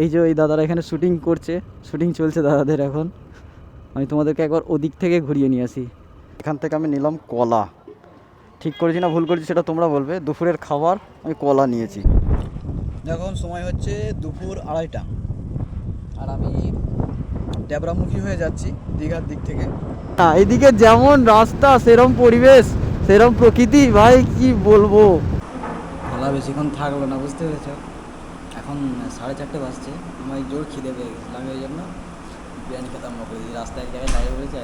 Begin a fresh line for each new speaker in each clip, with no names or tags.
এই যে ওই দাদারা এখানে শুটিং করছে, শুটিং চলছে দাদাদের এখন। আমি তোমাদেরকে একবার ওদিক থেকে ঘুরিয়ে নিয়ে আসি। এখান থেকে আমি নিলাম কলা। ঠিক করেছি না ভুল করেছি সেটা তোমরা বলবে। দুপুরের খাবার আমি কলা নিয়েছি। এখন সময় হচ্ছে দুপুর 2:30, আর আমি ড্যাবরামুখী হয়ে যাচ্ছি দীঘার দিক থেকে। এইদিকে যেমন রাস্তা সেরম পরিবেশ, সেরম প্রকৃতি, ভাই কি বলবো। খেলা বেশিক্ষণ থাকলো না, বুঝতে পেরেছ। এখন 4:30 বাজছে। আমার জোর খিদে পেয়ে গেছিলো, আমি ওই জন্য বিরিয়ানি খেতাম করে দিই। রাস্তায় এক জায়গায় দাঁড়িয়ে পড়েছি।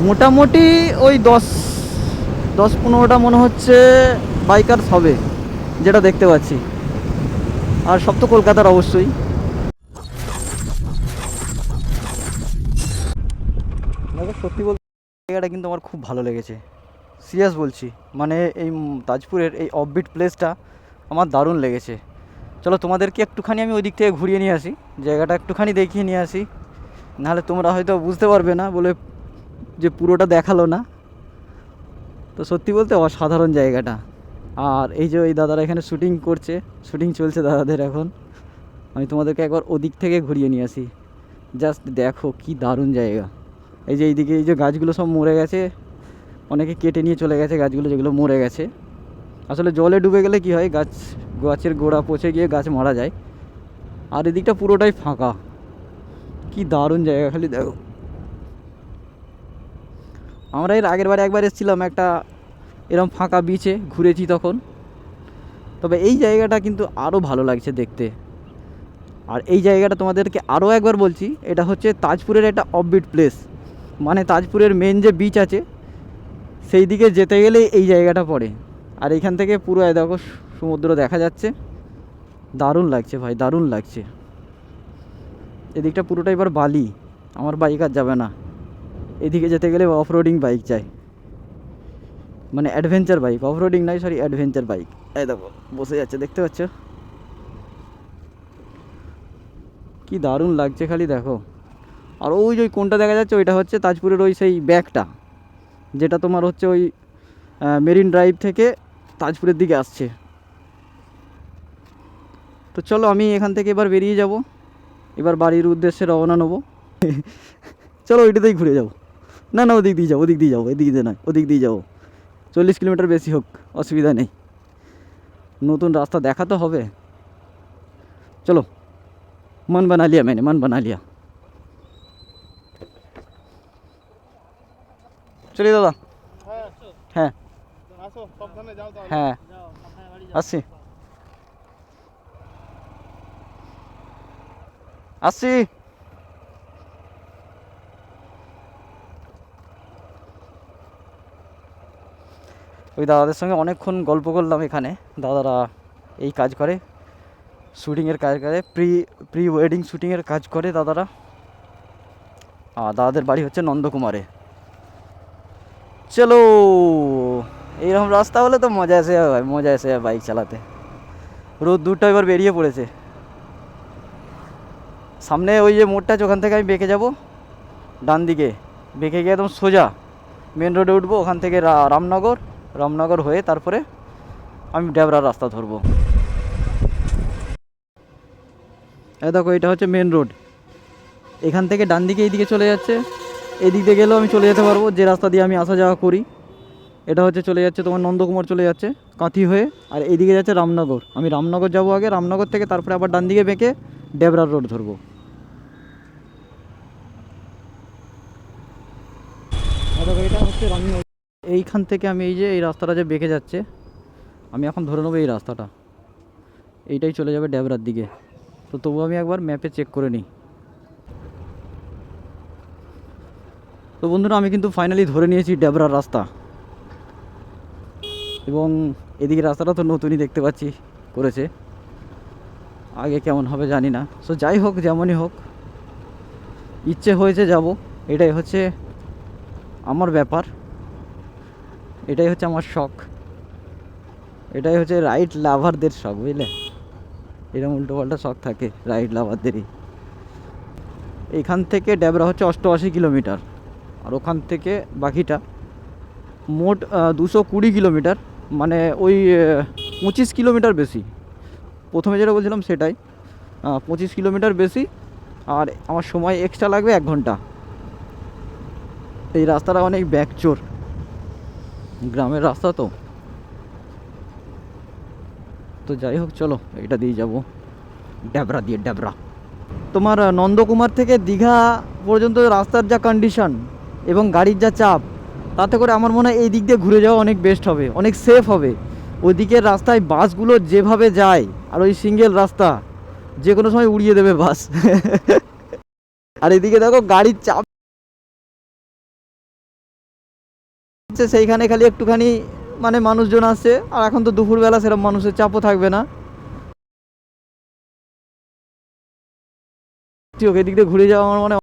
মোটামুটি ওই 10-15টা মনে হচ্ছে বাইকার্স হবে, যেটা দেখতে পাচ্ছি। আর সব তো কলকাতার অবশ্যই। দেখো সত্যি বলতে জায়গাটা কিন্তু আমার খুব ভালো লেগেছে, সিরিয়াস বলছি। মানে এই তাজপুরের এই অফবিট প্লেসটা আমার দারুণ লেগেছে। চলো তোমাদেরকে একটুখানি আমি ওই দিক থেকে ঘুরিয়ে নিয়ে আসি, জায়গাটা একটুখানি দেখিয়ে নিয়ে আসি। নাহলে তোমরা হয়তো বুঝতে পারবে না বলে যে পুরোটা দেখালো না। তো সত্যি বলতে অসাধারণ জায়গাটা। আর এই যে ওই দাদারা এখানে শুটিং করছে, শুটিং চলছে দাদাদের এখন। আমি তোমাদেরকে একবার ওদিক থেকে ঘুরিয়ে নিয়ে আসি। জাস্ট দেখো কি দারুণ জায়গা। এই যে এইদিকে এই যে গাছগুলো সব মরে গেছে, অনেকে কেটে নিয়ে চলে গেছে গাছগুলো যেগুলো মরে গেছে। আসলে জলে ডুবে গেলে কি হয়, গাছের গোড়া পচে গিয়ে গাছ মারা যায়। আর এদিকটা পুরোটাই ফাঁকা। কি দারুণ জায়গা, খালি দেখো। আমরা এর আগের বারে একবার এসেছিলাম একটা এরকম ফাঁকা বিচে, ঘুরেছি তখন। তবে এই জায়গাটা কিন্তু আরও ভালো লাগছে দেখতে। আর এই জায়গাটা তোমাদেরকে আরও একবার বলছি, এটা হচ্ছে তাজপুরের একটা অফবিট প্লেস। মানে তাজপুরের মেন যে বিচ আছে সেই দিকে যেতে গেলে এই জায়গাটা পড়ে। আর এইখান থেকে পুরো দেখো সমুদ্র দেখা যাচ্ছে। দারুণ লাগছে ভাই, দারুণ লাগছে। এদিকটা পুরোটা এবার বালি, আমার বাইক আর যাবে না। এদিকে যেতে গেলে অফ রোডিং বাইক চাই, মানে অ্যাডভেঞ্চার বাইক। অফ রোডিং নয়, সরি, অ্যাডভেঞ্চার বাইক। এই দেখো বসে যাচ্ছে, দেখতে পাচ্ছ কি দারুণ লাগছে, খালি দেখো। আর ওই যে কোনটা দেখা যাচ্ছে ওইটা হচ্ছে তাজপুরের ওই সেই ব্যাগটা, যেটা তোমার হচ্ছে ওই মেরিন ড্রাইভ থেকে তাজপুরের দিকে আসছে। তো চলো আমি এখান থেকে এবার বেরিয়ে যাব, এবার বাড়ির উদ্দেশ্যে রওনা নেবো। চলো ওইটাতেই ঘুরে যাবো। না না, ওদিক দিয়ে যাবো, ওদিক দিয়ে যাবো, এদিক দিয়ে নয়, ওদিক দিয়ে যাবো। 40 কিলোমিটার বেশি হোক, অসুবিধা নেই। নতুন রাস্তা দেখা তো হবে। চলো, মন বানা লিয়া, मैंने मन बना लिया। চলি দাদা। হ্যাঁ হ্যাঁ, আসছি আসছি। ওই দাদাদের সঙ্গে অনেকক্ষণ গল্প করলাম এখানে। দাদারা এই কাজ করে, শ্যুটিংয়ের কাজ করে, প্রি ওয়েডিং শ্যুটিংয়ের কাজ করে দাদারা। আর দাদাদের বাড়ি হচ্ছে নন্দকুমারে। চলো, এইরকম রাস্তা হলে তো মজা এসে যাবে ভাই, মজা এসে যাবে বাইক চালাতে। রোদ দূরটা এবার বেরিয়ে পড়েছে। সামনে ওই যে মোড়টা আছে, ওখান থেকে আমি বেঁকে যাব ডান দিকে, বেঁকে গিয়ে একদম সোজা মেন রোডে উঠবো। ওখান থেকে রামনগর হয়ে তারপরে আমি ড্যাবরার রাস্তা ধরবো। এই দেখো এটা হচ্ছে মেন রোড। এখান থেকে ডান দিকে এইদিকে চলে যাচ্ছে। এই দিক দিয়ে গেলেও আমি চলে যেতে পারবো, যে রাস্তা দিয়ে আমি আসা যাওয়া করি। এটা হচ্ছে চলে যাচ্ছে তোমার নন্দকুমার, চলে যাচ্ছে কাঁথি হয়ে। আর এইদিকে যাচ্ছে রামনগর। আমি রামনগর যাবো আগে, রামনগর থেকে তারপরে আবার ডান দিকে বেঁকে ড্যাবরার রোড ধরবো। এটা হচ্ছে রামনগর। এইখান থেকে আমি এই যে এই রাস্তাটা যে বেঁকে যাচ্ছে, আমি এখন ধরে নেবো এই রাস্তাটা, এইটাই চলে যাবে ড্যাবরার দিকে। তো তবু আমি একবার ম্যাপে চেক করে নিই। তো বন্ধুরা, আমি কিন্তু ফাইনালি ধরে নিয়েছি ড্যাবরার রাস্তা। এবং এদিকে রাস্তাটা তো নতুনই দেখতে পাচ্ছি করেছে, আগে কেমন হবে জানি না। সো যাই হোক, যেমনই হোক, ইচ্ছে হয়েছে যাব, এটাই হচ্ছে আমার ব্যাপার, এটাই হচ্ছে আমার শখ, এটাই হচ্ছে রাইড লাভারদের শখ, বুঝলে। এরকম উল্টোপাল্টা শখ থাকে রাইড লাভারদেরই। এইখান থেকে ড্যাবরা হচ্ছে 88 কিলোমিটার, আর ওখান থেকে বাকিটা মোট 220 কিলোমিটার, মানে ওই 25 কিলোমিটার বেশি। প্রথমে যেটা বলছিলাম সেটাই। 25 কিলোমিটার বেশি, আর আমার সময় এক্সট্রা লাগবে 1 ঘন্টা। এই রাস্তাটা অনেক ব্যাকচোর, গ্রামের রাস্তা তো। তো যাই হোক, চলো এটা দিয়ে যাব, ড্যাবরা দিয়ে, ড্যাবরা। তোমার নন্দকুমার থেকে দীঘা পর্যন্ত রাস্তার যা কন্ডিশন এবং গাড়ির যা চাপ, তাতে করে আমার মনে হয় এই দিক দিয়ে ঘুরে যাওয়া অনেক বেস্ট হবে, অনেক সেফ হবে। ওই দিকের রাস্তায় বাসগুলো যেভাবে যায়, আর ওই সিঙ্গেল রাস্তা, যে কোনো সময় উড়িয়ে দেবে বাস। আর এদিকে দেখো গাড়ির চাপ, সেইখানে খালি একটুখানি মানে মানুষজন আসছে। আর এখন তো দুপুরবেলা সেরকম মানুষের চাপও থাকবে না। এদিক দিয়ে ঘুরে যাওয়া আমার মনে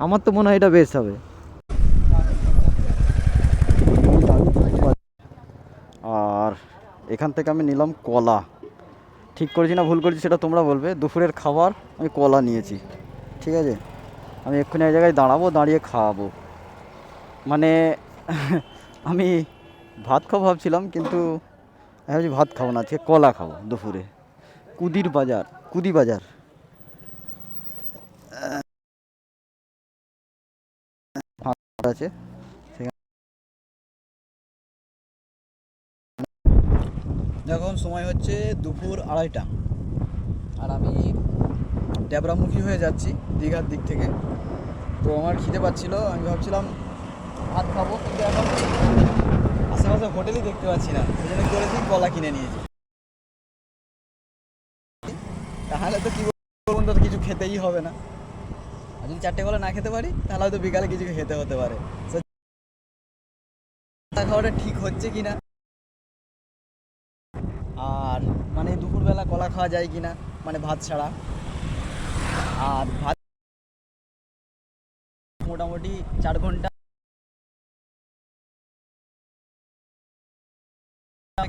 আমার তো মনে হয় এটা বেশ হবে। আর এখান থেকে আমি নিলাম কলা। ঠিক করেছি না ভুল করেছি সেটা তোমরা বলবে। দুপুরের খাবার আমি কলা নিয়েছি, ঠিক আছে। আমি এক্ষুনি এক জায়গায় দাঁড়াবো, দাঁড়িয়ে খাওয়াবো। মানে আমি ভাত খাবো ভাবছিলাম, কিন্তু আমি ভাবছি ভাত খাবো না, আজকে কলা খাবো দুপুরে। কুদির বাজার, কুদি বাজার আছে সেখানে। এখন সময় হচ্ছে দুপুর 2:30, আর আমি ড্যাবরামুখী হয়ে যাচ্ছি দীঘার দিক থেকে। তো আমার খিদে পাচ্ছিল, আমি ভাবছিলাম ভাত খাবো, কিন্তু এখন আশেপাশে হোটেলই দেখতে পাচ্ছি না, সেই জন্য করেছি কলা কিনে নিয়েছি। তাহলে তো কী বলবো, তো কিছু খেতেই হবে না। আর যদি 4টে কলা না খেতে পারি, তাহলে হয়তো বিকালে কিছু খেতে হতে পারে। খাওয়াটা ঠিক হচ্ছে কি না, আর মানে দুপুরবেলা কলা খাওয়া যায় কি না, মানে ভাত ছাড়া। আর ভাত মোটামুটি 4 ঘন্টা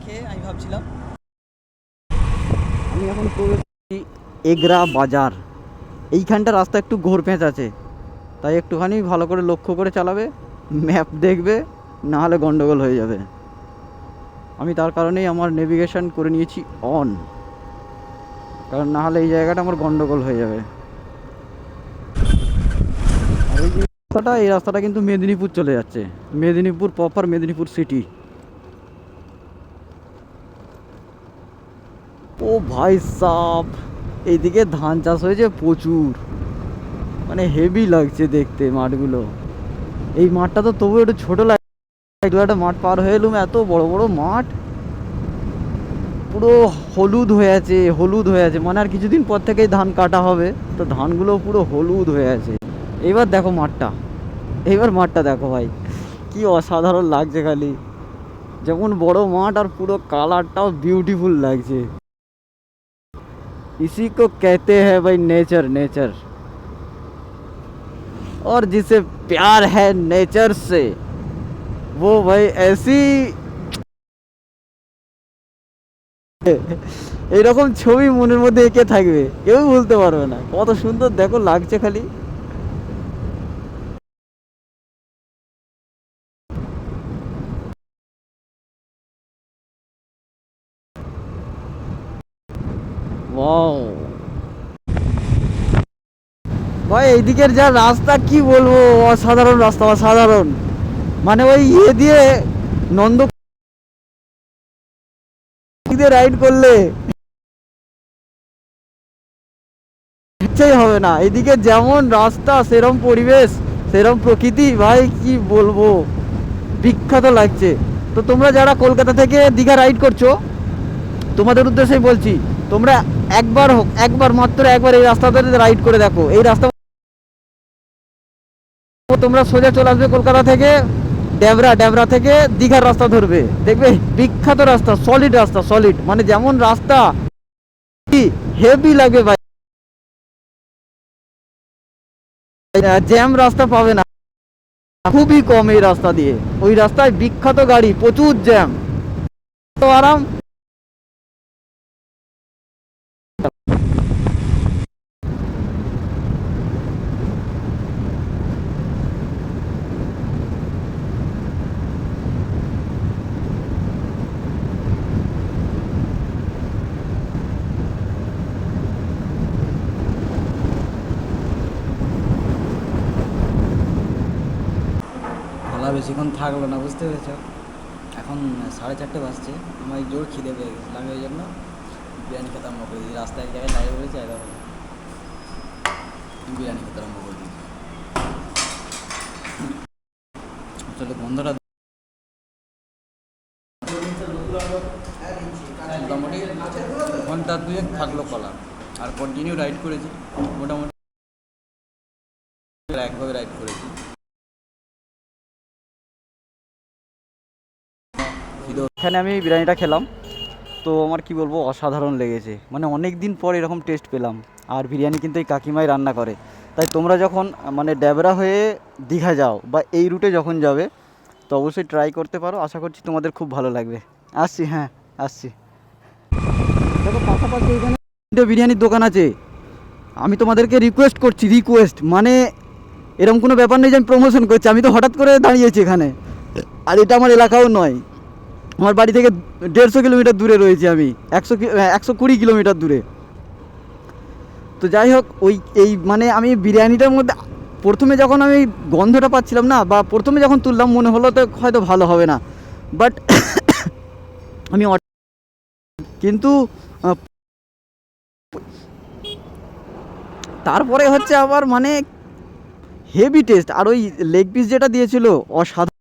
খেয়ে আমি ভাবছিলাম। আমি এখন এগরা বাজার, এইখানটা রাস্তা একটু ঘোর পেঁচ আছে, তাই একটুখানি ভালো করে লক্ষ্য করে চালাবে, ম্যাপ দেখবে, না হলে গন্ডগোল হয়ে যাবে। আমি তার কারণেই আমার নেভিগেশন করে নিয়েছি অন, কারণ না হলে এই জায়গাটা আমার গন্ডগোল হয়ে যাবে। আর এই রাস্তাটা কিন্তু মেদিনীপুর চলে যাচ্ছে, মেদিনীপুর প্রপার, মেদিনীপুর সিটি। ও ভাই সাব, এইদিকে ধান চাষ হয়েছে প্রচুর, মানে হেভি লাগছে দেখতে মাঠগুলো। এই মাঠটা তো তবু একটু ছোটো লাগে, একটা মাঠ পার হয়ে এলুম, এত বড় বড় মাঠ, পুরো হলুদ হয়ে আছে, হলুদ হয়ে আছে। মানে আর কিছুদিন পর থেকেই ধান কাটা হবে, তো ধানগুলো পুরো হলুদ হয়ে আছে। এবার দেখো মাঠটা, এইবার মাঠটা দেখো ভাই, কি অসাধারণ লাগছে খালি। যেমন বড় মাঠ, আর পুরো কালারটাও বিউটিফুল লাগছে। इसी को कहते हैं भाई नेचर, नेचर। और जिसे प्यार है नेचर से, वो भाई ऐसी এইরকম ছবি মনের মধ্যে এঁকে থাকবে, কেউ বলতে পারবে না। কত সুন্দর দেখো লাগছে খালি। ওয়াও ভাই, এইদিকের যা রাস্তা কি বলবো, অসাধারণ রাস্তা, অসাধারণ। মানে ওই দিয়ে নন্দ দিয়ে রাইড করলে ইচ্ছাই হবে না। এদিকে যেমন রাস্তা, সেরম পরিবেশ, সেরম প্রকৃতি, ভাই কি বলবো, বিখ্যাত লাগছে। তো তোমরা যারা কলকাতা থেকে দীঘা রাইড করছো, তোমাদের উদ্দেশ্যেই বলছি, তোমরা একবার হোক, একবার মাত্র একবার এই রাস্তাতে রাইড করে দেখো। এই রাস্তা তোমরা সোজা চলে আসবে কলকাতা থেকে, ড্যাবরা, ড্যাবরা থেকে দীঘার রাস্তা ধরবে, দেখবে বিখ্যাত রাস্তা, সলিড রাস্তা, সলিড। মানে যেমন রাস্তা, হেভি লাগবে ভাই, জ্যাম রাস্তা পাবে না, খুবই কম এই রাস্তা দিয়ে। ওই রাস্তায় বিখ্যাত গাড়ি, প্রচুর জ্যাম, তো আরাম। বেশিক্ষণ থাকলো না, বুঝতে পেরেছ। এখন 4:30 বাজছে, আমার জোর খিদে পেয়ে গেছে, আমি ওই জন্য বিরিয়ানি খেতে আরম্ভ করে দিই। রাস্তায় এক জায়গায় দাঁড়িয়ে বলেছি, একদম বিরিয়ানি খেতে আরম্ভ করে দিই। আসলে বন্ধুরা মোটামুটি ঘন্টা 2 থাকলো কলা, আর কন্টিনিউ রাইড করেছি, মোটামুটি একভাবে রাইড করেছি। এখানে আমি বিরিয়ানিটা খেলাম, তো আমার কি বলবো, অসাধারণ লেগেছে। মানে অনেক দিন পর এরকম টেস্ট পেলাম। আর বিরিয়ানি কিন্তু এই কাকিমাই রান্না করে। তাই তোমরা যখন মানে ড্যাবরা হয়ে দীঘা যাও বা এই রুটে যখন যাবে, তো অবশ্যই ট্রাই করতে পারো। আশা করছি তোমাদের খুব ভালো লাগবে। আসছি, হ্যাঁ আসছি। দেখো পাশাপাশি এখানে বিরিয়ানির দোকান আছে। আমি তোমাদেরকে রিকোয়েস্ট করছি, রিকোয়েস্ট মানে এরকম কোনো ব্যাপার নেই যে আমি প্রমোশন করছি। আমি তো হঠাৎ করে দাঁড়িয়েছি এখানে, আর এটা আমার এলাকাও নয়। আমার বাড়ি থেকে 150 কিলোমিটার দূরে রয়েছি আমি, 120 কিলোমিটার দূরে। তো যাই হোক, ওই এই মানে আমি বিরিয়ানিটার মধ্যে প্রথমে যখন আমি গন্ধটা পাচ্ছিলাম না, বা প্রথমে যখন তুললাম মনে হলো তো হয়তো ভালো হবে না, বাট আমি কিন্তু তারপরে হচ্ছে আবার মানে হেভি টেস্ট। আর ওই লেগ পিস যেটা দিয়েছিল অসাধারণ।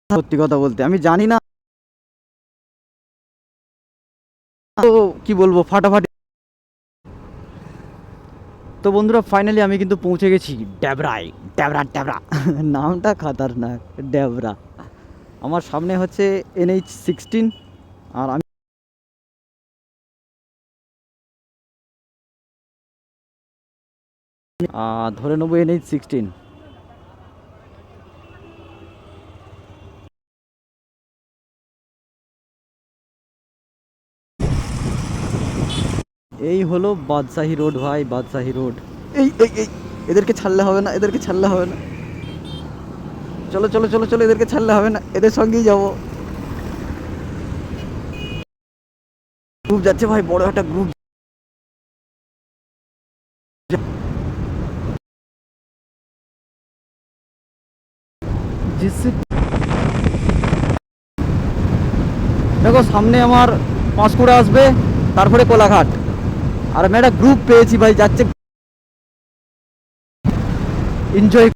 সত্যি কথা বলতে আমি জানি না তো কি বলবো, ফাটাফাটি। তো বন্ধুরা ফাইনালি আমি কিন্তু পৌঁছে গেছি ড্যাবরায়। ড্যাবরা ড্যাবরা নামটা খাতারনাক, ড্যাবরা। আমার সামনে হচ্ছে NH-16, আর আমি ধরে নেবো NH-16। এই হলো বাদশাহী রোড ভাই, বাদশাহী রোড। এই এই এই এদেরকে ছাড়লে হবে না, এদেরকে ছাড়লে হবে না। চলো চলো চলো চলো, এদেরকে ছাড়লে হবে না, এদের সঙ্গেই যাবো। গ্রুপ যাচ্ছে ভাই, বড় একটা গ্রুপ। দেখো সামনে আমার পাঁশকুড়া আসবে, তারপরে কোলাঘাট। আর আমি একটা গ্রুপ পেয়েছি ভাই, যাচ্ছে এনজয়।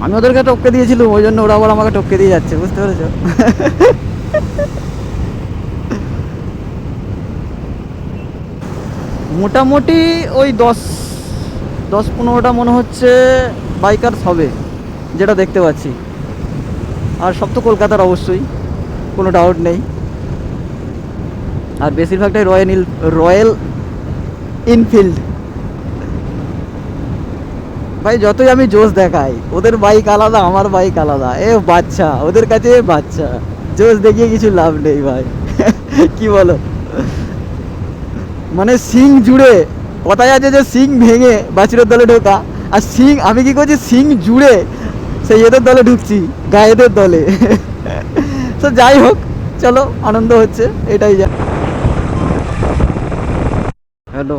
আমি ওদেরকে টপকে দিয়েছিলাম, ওই জন্য ওরা আবার আমাকে টপকে দিয়ে যাচ্ছে, বুঝতে পেরেছো। মোটামুটি ওই 10-15টা মনে হচ্ছে বাইকার্স হবে, যেটা দেখতে পাচ্ছি। আর সব তো কলকাতার অবশ্যই, কোনো ডাউট নেই। আর বেশিরভাগটাই রয়্যাল ইনফিল্ড। ভাই যতই আমি জোশ দেখাই, ওদের বাইক আলাদা, আমার বাইক আলাদা। এ বাচ্চা, ওদের কাছে বাচ্চা। জোশ দেখিয়ে কিছু লাভ নেই ভাই। কি বলো, মানে সিং জুড়ে কথায় আছে যে সিং ভেঙে বাছুরের দলে ঢোকা, আর সিং আমি কি করছি, সিং জুড়ে সেই এদের দলে ঢুকছি, গায়েদের দলে। তো যাই হোক, চলো আনন্দ হচ্ছে, এটাই যা। হ্যালো।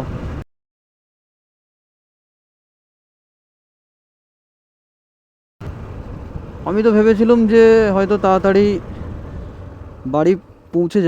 আমি তো ভেবেছিলাম যে হয়তো তাড়াতাড়ি বাড়ি পৌঁছে